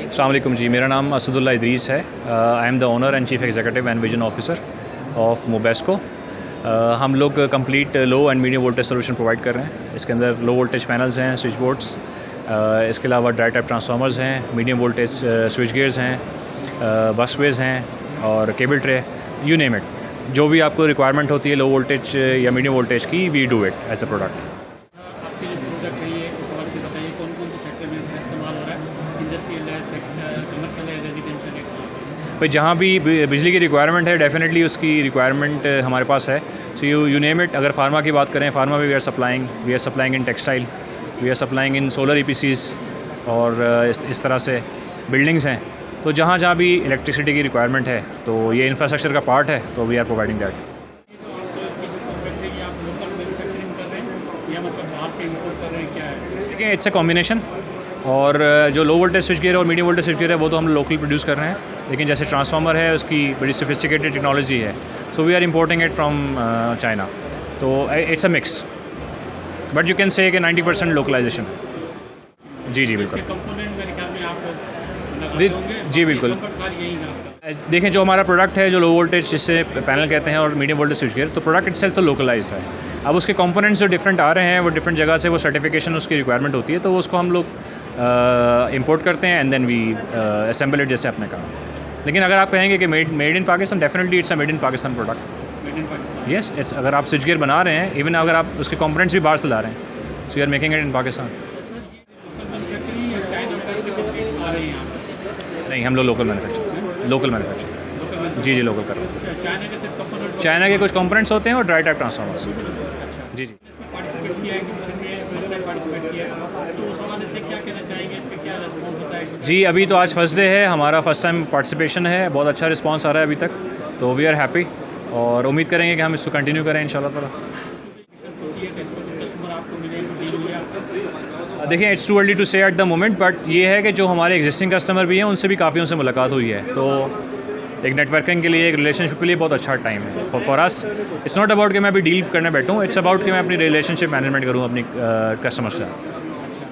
अस्सलाम वालेकुम जी, मेरा नाम असदुल्ला इदरीस है। I am the owner and chief executive and vision officer of Mobesco. हम लोग complete low and medium voltage solution provide कर रहे हैं। इसके अंदर लो वोल्टेज पैनल्स हैं, स्विच बोर्ड्स, इसके अलावा ड्राई टाइप ट्रांसफार्मर्स हैं, मीडियम वोल्टेज स्विच गियर्स हैं, बसवेज हैं और cable tray, you name it. जो भी आपको रिक्वायरमेंट होती है लो वोल्टेज या मीडियम वोल्टेज की, we do it as a product. आपके जो प्रोडक्ट है ये उस हवाले से बताइए कौन कौन से सेक्टर में इसका इस्तेमाल हो रहा है, इंडस्ट्रियल है, कमर्शियल है, रेजिडेंशियल है? भाई जहाँ भी बिजली की रिक्वायरमेंट है डेफिनेटली उसकी रिक्वायरमेंट हमारे पास है। So you name it. अगर फार्मा की बात करें, फार्मा में we are supplying in textile, we are supplying in solar EPCs और इस तरह से बिल्डिंग्स हैं। तो जहाँ जहाँ भी इलेक्ट्रिसिटी की रिक्वायरमेंट है तो ये इंफ्रास्ट्रक्चर का पार्ट है, तो वी आर प्रोवाइडिंग दैट। आप लोकल मैन्युफैक्चरिंग कर रहे हैं या मतलब बाहर से इंपोर्ट कर रहे हैं, क्या है? देखिए, इट्स अ कॉम्बिनेशन। और जो लो वोल्टेज स्विच गियर और मीडियम वोल्टेज स्विच गियर है वो तो हम लोकली प्रोड्यूस कर रहे हैं, लेकिन जैसे ट्रांसफार्मर है उसकी बड़ी सोफिस्टिकेटेड टेक्नोलॉजी है, so we are importing it from China. तो it's a mix, but you can say कि 90% लोकलाइजेशन। जी जी बिल्कुल। कंपोनेंट मेरे ख्याल में आप लगाते होंगे। जी बिल्कुल। सारी यही है आपका। देखें, जो हमारा प्रोडक्ट है, जो लो वोल्टेज जिससे पैनल कहते हैं और मीडियम वोल्टेज स्विच गियर, तो प्रोडक्ट इटसेल्फ तो लोकलाइज है। अब उसके कंपोनेंट्स जो डिफरेंट आ रहे हैं वो डिफरेंट जगह से वो सर्टिफिकेशन उसकी रिक्वायरमेंट होती है, तो उसको हम लोग इंपोर्ट करते हैं and then we assemble it, जैसे आपने कहा। लेकिन अगर आप कहेंगे कि made in Pakistan, definitely it's a made in Pakistan product. Made in Pakistan. Yes, it's. अगर आप स्विच गियर बना रहे हैं, इवन अगर आप उसके कंपोनेंट्स भी बाहर से ला रहे हैं, so you are making it in Pakistan. Manufacturing या चाइना से आ रही है यहाँ पर? नहीं, हम लोग लोकल मैन्युफैक्चर लोकल जी जी लोकल कर रहे हैं। चाइना के सिर्फ कंपोनेंट? चाइना के कुछ कंपोनेंट्स होते हैं और ड्राई टाइप ट्रांसफार्मर्स। अच्छा जी जी। इसमें पार्टिसिपेट किया है, एग्जीबिशन में फर्स्ट टाइम पार्टिसिपेट किया है, तो उस हवाले से क्या कहना चाहेंगे, इसका क्या रिस्पॉन्स होता है? जी, अभी तो आज फर्स्ट डे है, हमारा फर्स्ट टाइम पार्टिसिपेशन है, बहुत अच्छा रिस्पांस आ रहा है अभी तक, तो वी आर हैप्पी और उम्मीद करेंगे कि हम इसको कंटिन्यू करें इंशाल्लाह ताला। कस्टमर आपको मिले, डील हुई आपको? देखिए, इट्स टू अर्ली टू से एट द मोमेंट, बट ये है कि जो हमारे एग्जिस्टिंग कस्टमर भी हैं उनसे भी काफ़ी उनसे मुलाकात हुई है, तो एक नेटवर्किंग के लिए, एक रिलेशनशिप के लिए बहुत अच्छा टाइम है for us. It's not about कि मैं अभी डील करने बैठूँ, इट्स अबाउट कि मैं अपनी रिलेशनशिप मैनेजमेंट करूँ अपनी कस्टमर्स के साथ। अच्छा,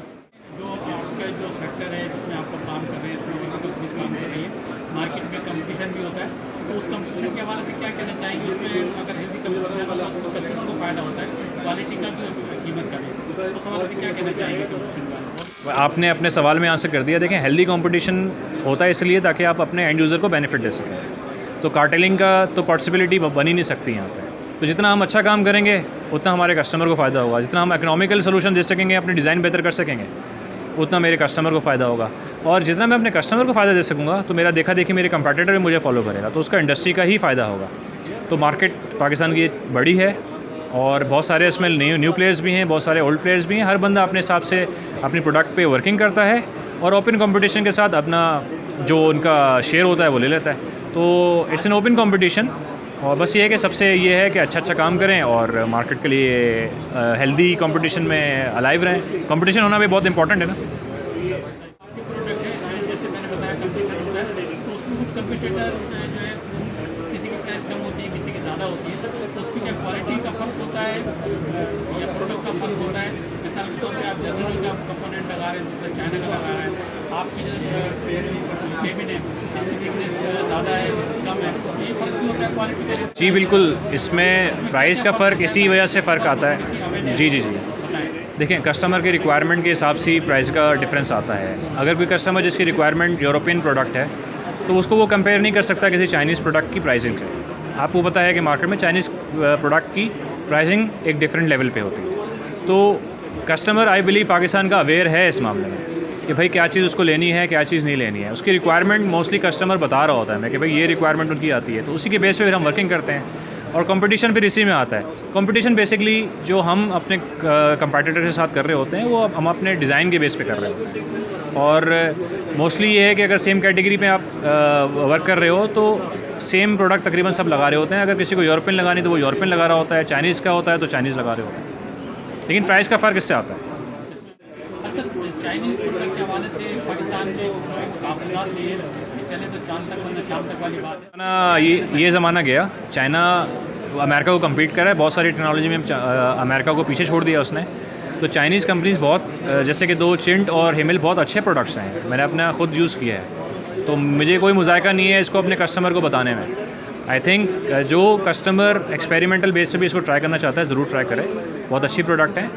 जो आपका जो सेक्टर है जिसमें आप काम कर रहे हैं, इसमें भी कंपनीज काम कर रही है, मार्केट में कंपटीशन भी होता है, तो उस कंपटीशन के हवाले से क्या कहना चाहेंगे? उसमें अगर हेल्दी कंपटीशन होता है तो कस्टमर को फ़ायदा होता है, क्वालिटी का भी और कीमत का भी, उस हवाले से क्या कहना चाहेंगे कंपटीशन का? आपने अपने सवाल में आंसर कर दिया। देखें, हेल्दी कंपटीशन होता है इसलिए ताकि आप अपने एंड यूज़र को बेनिफिट दे सकें, तो कार्टेलिंग का तो पॉसिबिलिटी बन ही नहीं सकती यहाँ पे। तो जितना हम अच्छा काम करेंगे उतना हमारे कस्टमर को फ़ायदा होगा, जितना हम इकोनॉमिकल सोल्यूशन दे सकेंगे, अपनी डिज़ाइन बेहतर कर सकेंगे, उतना मेरे कस्टमर को फ़ायदा होगा। और जितना मैं अपने कस्टमर को फ़ायदा दे सकूँगा तो मेरा देखा देखी मेरे कंपटीटर भी मुझे फॉलो करेगा, तो उसका इंडस्ट्री का ही फ़ायदा होगा। तो मार्केट पाकिस्तान की बड़ी है और बहुत सारे इसमें न्यू प्लेयर्स भी हैं, बहुत सारे ओल्ड प्लेयर्स भी हैं। हर बंदा अपने हिसाब से अपनी प्रोडक्ट पे वर्किंग करता है और ओपन कंपटीशन के साथ अपना जो उनका शेयर होता है वो ले लेता है। तो इट्स एन ओपन कंपटीशन, और बस ये है कि सबसे ये है कि अच्छा काम करें और मार्केट के लिए हेल्दी कंपटीशन में अलाइव रहें। कंपटीशन होना भी बहुत इंपॉर्टेंट है ना। आपके प्रोडक्ट है इसमें जैसे मैंने बताया कंपटीशन होता है, तो उसमें कुछ कंपटीटर जो है किसी की प्राइस कम होती है, किसी की ज़्यादा होती है, तो उसमें क्या क्वालिटी का फ़र्क होता है या प्रोडक्ट का फ़र्क होता है? मिसाल के तौर पर आप जर्मनी का कंपोनेंट लगा रहे हैं, दूसरा चाइना का लगा रहा है, आपकी जो केबिन है इसकी थिकनेस ज़्यादा है, कम है, ये फ़र्क भी होता है क्वालिटी का? जी बिल्कुल, इसमें प्राइस का फ़र्क इसी वजह से फ़र्क आता है। जी जी जी। देखें, कस्टमर के रिक्वायरमेंट के हिसाब से ही प्राइस का डिफरेंस आता है। अगर कोई कस्टमर जिसकी रिक्वायरमेंट यूरोपियन प्रोडक्ट है तो उसको वो कंपेयर नहीं कर सकता किसी चाइनीज़ प्रोडक्ट की प्राइसिंग से। आपको पता है कि मार्केट में चाइनीज़ प्रोडक्ट की प्राइसिंग एक डिफरेंट लेवल पे होती है। तो कस्टमर आई बिलीव पाकिस्तान का अवेयर है इस मामले में कि भाई क्या चीज़ उसको लेनी है, क्या चीज़ नहीं लेनी है। उसकी रिक्वायरमेंट मोस्टली कस्टमर बता रहा होता है हमें कि भाई ये रिक्वायरमेंट उनकी आती है, तो उसी के बेस पे फिर हम वर्किंग करते हैं। और कंपटीशन फिर इसी में आता है। कंपटीशन बेसिकली जो हम अपने कंपटीटर के साथ कर रहे होते हैं वो हम अपने डिज़ाइन के बेस पे कर रहे होते हैं। और मोस्टली ये है कि अगर सेम कैटेगरी में आप वर्क कर रहे हो तो सेम प्रोडक्ट तकरीबन सब लगा रहे होते हैं। अगर किसी को यूरोपियन लगानी तो वो यूरोपियन लगा रहा होता है, चाइनीज़ का होता है तो चाइनीज़ लगा रहे होते हैं, लेकिन प्राइस का फ़र्क इससे आता है। असल चाइनीज़ प्रोडक्ट के हवाले से पाकिस्तान में काफ़ी लिए चले तो चांद तक वरना शाम तक वाली बात है ना। ये ज़माना गया। चाइना अमेरिका को कम्पीट कर रहा है बहुत सारी टेक्नोलॉजी में। अमेरिका को पीछे छोड़ दिया उसने। तो चाइनीज़ कंपनीज़ बहुत जैसे कि दो चिंट और हिमिल बहुत अच्छे प्रोडक्ट्स हैं, मैंने अपना खुद यूज़ किया है, तो मुझे कोई मुज़ायका नहीं है इसको अपने कस्टमर को बताने में। आई थिंक जो कस्टमर एक्सपेरिमेंटल बेस पे भी इसको ट्राई करना चाहता है ज़रूर ट्राई करे, बहुत अच्छी प्रोडक्ट है।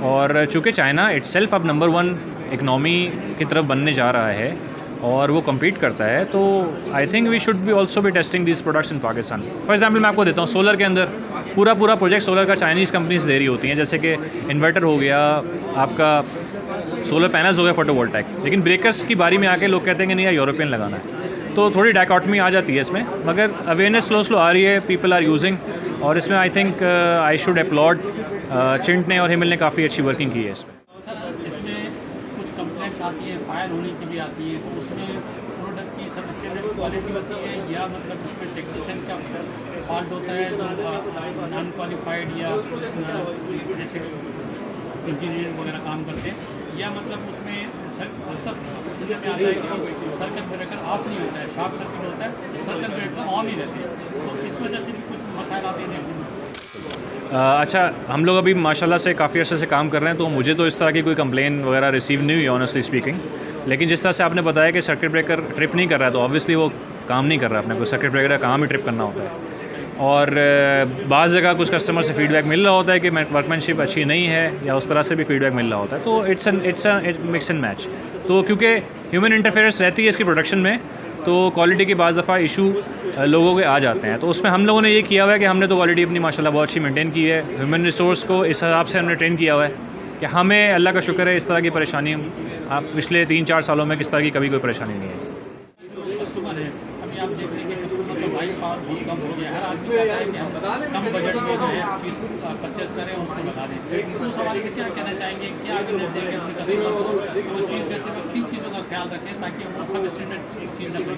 और चूँकि चाइना इटसेल्फ अब नंबर 1 इकनॉमी की तरफ बनने जा रहा है और वो कम्पीट करता है, तो I think we should be also be testing this products in Pakistan. For example मैं आपको देता हूँ, सोलर के अंदर पूरा प्रोजेक्ट सोलर का चाइनीज़ कंपनीज दे रही होती हैं, जैसे कि इन्वर्टर हो गया, आपका सोलर पैनल्स हो गया फोटोवोल्टाइक, लेकिन ब्रेकर्स की बारी में आके लोग कहते हैं कि नहीं यार यूरोपियन लगाना है, तो थोड़ी डायकॉटमी आ जाती है इसमें, मगर अवेयरनेस स्लो आ रही है, पीपल आर यूजिंग, और इसमें I think I should upload चिंट ने और हिमिल ने काफ़ी अच्छी वर्किंग की है इसमें। सर इसमें कुछ कंप्लेंट्स आती है, फायर होने की भी आती है, तो उसमें प्रोडक्ट की सब स्टैंडर्ड क्वालिटी होती है या मतलब उसमें टेक्नीशियन का फॉल्ट होता है, जो नॉन क्वालिफाइड या जैसे इंजीनियर वगैरह काम करते हैं, या मतलब उसमें सब सुनने में आता है कि सर्किट ब्रेकर ऑफ नहीं होता है, शॉर्ट सर्किट होता है, सर्किट ब्रेकर ऑन ही रहते हैं, तो इस वजह से भी कुछ मसाइल आते हैं। अच्छा, हम लोग अभी माशाल्लाह से काफ़ी अर्से से काम कर रहे हैं, तो मुझे तो इस तरह की कोई कंप्लेन वगैरह रिसीव नहीं हुई ऑनेस्टली स्पीकिंग, लेकिन जिस तरह से आपने बताया कि सर्किट ब्रेकर ट्रिप नहीं कर रहा है, तो ऑब्वियसली वो काम नहीं कर रहा, अपने को सर्किट ब्रेकर का काम ही ट्रिप करना होता है। और बाज़ जगह कुछ कस्टमर से फीडबैक मिल रहा होता है कि वर्कमैनशिप अच्छी नहीं है, या उस तरह से भी फीडबैक मिल रहा होता है, तो इट्स मिक्स एंड मैच। तो क्योंकि ह्यूमन इंटरफेरेंस रहती है इसकी प्रोडक्शन में, तो क्वालिटी के बाज़ दफ़ा इशू लोगों के आ जाते हैं, तो उसमें हम लोगों ने ये किया हुआ है कि हमने तो क्वालिटी अपनी माशाल्लाह बहुत अच्छी मेंटेन की है, ह्यूमन रिसोर्स को इस हिसाब से हमने ट्रेन किया हुआ है कि हमें अल्लाह का शुक्र है इस तरह की परेशानी आप पिछले 3-4 सालों में किस तरह की कभी कोई परेशानी नहीं है। जो कस्टमर है, अभी आप देख रहे हैं कि कस्टमर का बाइंग पावर बहुत कम हो गया है, हर आदमी चाहता है कि हम कम बजट में जो है चीज़ परचेस करें और उसको लगा दें। उस हवाले से क्या कहना चाहेंगे, क्या अगर देंगे अपने कस्टमर को, वो चीज़ करते वक्त किन चीज़ों का ख्याल रखें ताकि वो सब स्टैंडर्ड चीज़ न करें?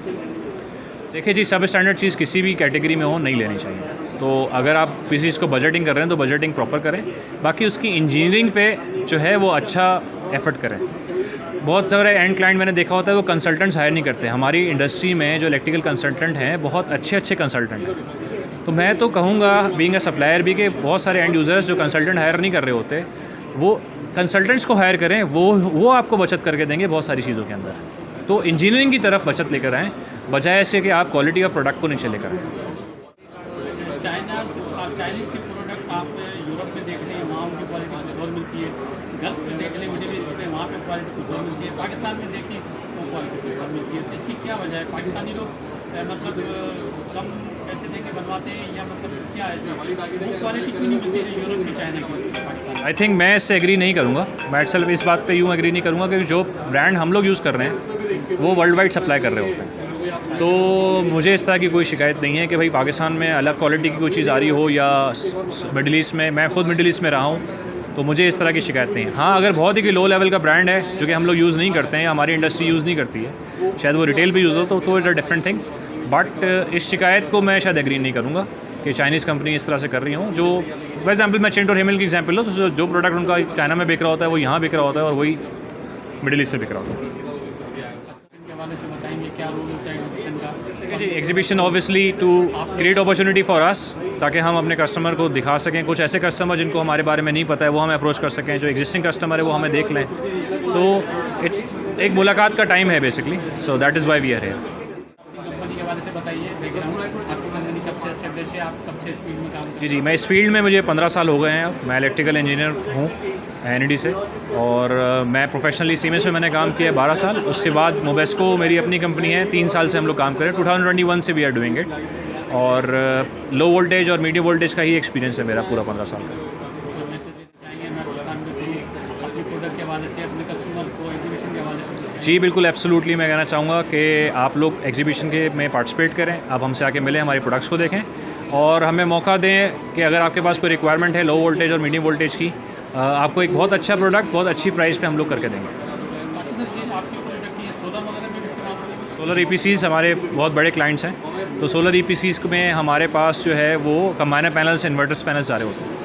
देखिए जी, सब स्टैंडर्ड चीज़ किसी भी कैटेगरी में हो नहीं लेनी चाहिए, तो अगर आप किसी चीज़ को बजटिंग कर रहे हैं तो बजटिंग प्रॉपर करें, बाकी उसकी इंजीनियरिंग पे जो है वो अच्छा एफर्ट करें। बहुत सारे एंड क्लाइंट मैंने देखा होता है वो कंसल्टेंट्स हायर नहीं करते, हमारी इंडस्ट्री में जो इलेक्ट्रिकल कंसल्टेंट हैं बहुत अच्छे कंसल्टेंट हैं, तो मैं तो कहूँगा बीइंग अ सप्लायर भी कि बहुत सारे एंड यूज़र्स जो कंसल्टेंट हायर नहीं कर रहे होते, वो कंसल्टेंट्स को हायर करें, वो आपको बचत करके देंगे बहुत सारी चीज़ों के अंदर। तो इंजीनियरिंग की तरफ बचत लेकर आएँ, बजाय ऐसे कि आप क्वालिटी ऑफ प्रोडक्ट को नीचे लेकर आएँ। चाइनीज़ के प्रोडक्ट आप यूरोप में देख लें, वहाँ उनकी क्वालिटी कुछ और मिलती है, गल्फ में देख लें, मिडिल ईस्ट में वहाँ पे क्वालिटी कुछ और मिलती है, पाकिस्तान में देखें वो क्वालिटी कुछ और मिलती है। इसकी क्या वजह है? पाकिस्तानी लोग मतलब कम पैसे दे के बनवाते हैं, या मतलब क्या ऐसा वो क्वालिटी क्यों नहीं मिलती है यूरोप की चाइना की? आई थिंक मैं इससे एग्री नहीं करूँगा, मैं इट्सेल्फ इस बात पे यूँ एग्री नहीं करूँगा कि जो ब्रांड हम लोग यूज़ कर रहे हैं वो वर्ल्ड वाइड सप्लाई कर रहे होते हैं, तो मुझे इस तरह की कोई शिकायत नहीं है कि भाई पाकिस्तान में अलग क्वालिटी की कोई चीज़ आ रही हो, या मिडिल ईस्ट में, मैं खुद मिडिल ईस्ट में रहा हूँ, तो मुझे इस तरह की शिकायत नहीं है। हाँ, अगर बहुत ही लो लेवल का ब्रांड है जो कि हम लोग यूज़ नहीं करते हैं, हमारी इंडस्ट्री यूज़ नहीं करती है, शायद वो रिटेल पे यूज़ हो तो it's a different thing, but इस शिकायत को मैं शायद एग्री नहीं करूँगा कि चाइनीज़ कंपनी इस तरह से कर रही हूँ। जो फॉर एग्जांपल मैं चिंट और हिमिल की एग्जांपल लो, तो जो प्रोडक्ट उनका चाइना में बिक रहा होता है वो यहाँ बिक रहा होता है और वही मिडिल ईस्ट में बिक रहा होता है। से बताएंगे क्या रोल होता है एग्जीबिशन का? जी, exhibition obviously to create opportunity for us, ताकि हम अपने कस्टमर को दिखा सकें, कुछ ऐसे कस्टमर जिनको हमारे बारे में नहीं पता है वो हमें अप्रोच कर सकें, जो एग्जिस्टिंग कस्टमर है वो हमें देख लें, तो इट्स एक मुलाकात का टाइम है basically, so that is why we are here. Company के बारे से बताइए, बैकग्राउंड आपकी कंपनी कब से एस्टेब्लिश है, आप कब से इस फील्ड में काम करते हैं? जी, मैं इस फील्ड में मुझे 15 साल हो गए हैं, मैं इलेक्ट्रिकल इंजीनियर हूँ NED से, और मैं प्रोफेशनली सीमेंस में मैंने काम किया है 12 साल, उसके बाद मोबेस्को मेरी अपनी कंपनी है, 3 साल से हम लोग काम करें, 2021 से वी आर डूइंग इट, और लो वोल्टेज और मीडियम वोल्टेज का ही एक्सपीरियंस है मेरा पूरा 15 साल का। अपने प्रोडक्ट के हवाले से, अपने कस्टमर को एग्जीबिशन के हवाले से? जी बिल्कुल, एब्सोल्युटली मैं कहना चाहूँगा कि आप लोग एग्जीबिशन के में पार्टिसिपेट करें, आप हमसे आके मिलें, हमारे प्रोडक्ट्स को देखें, और हमें मौका दें कि अगर आपके पास कोई रिक्वायरमेंट है लो वोल्टेज और मीडियम वोल्टेज की, आपको एक बहुत अच्छा प्रोडक्ट बहुत अच्छी प्राइस पे हम लोग करके देंगे। अच्छा सर, ये आपके प्रोडक्ट ये सोलर वगैरह में भी इस्तेमाल होंगे? सोलर EPCs हमारे बहुत बड़े क्लाइंट्स हैं, तो सोलर EPCs में हमारे पास जो है वो कंबाइनर पैनल्स, इन्वर्टर्स पैनल्स जा रहे होते हैं।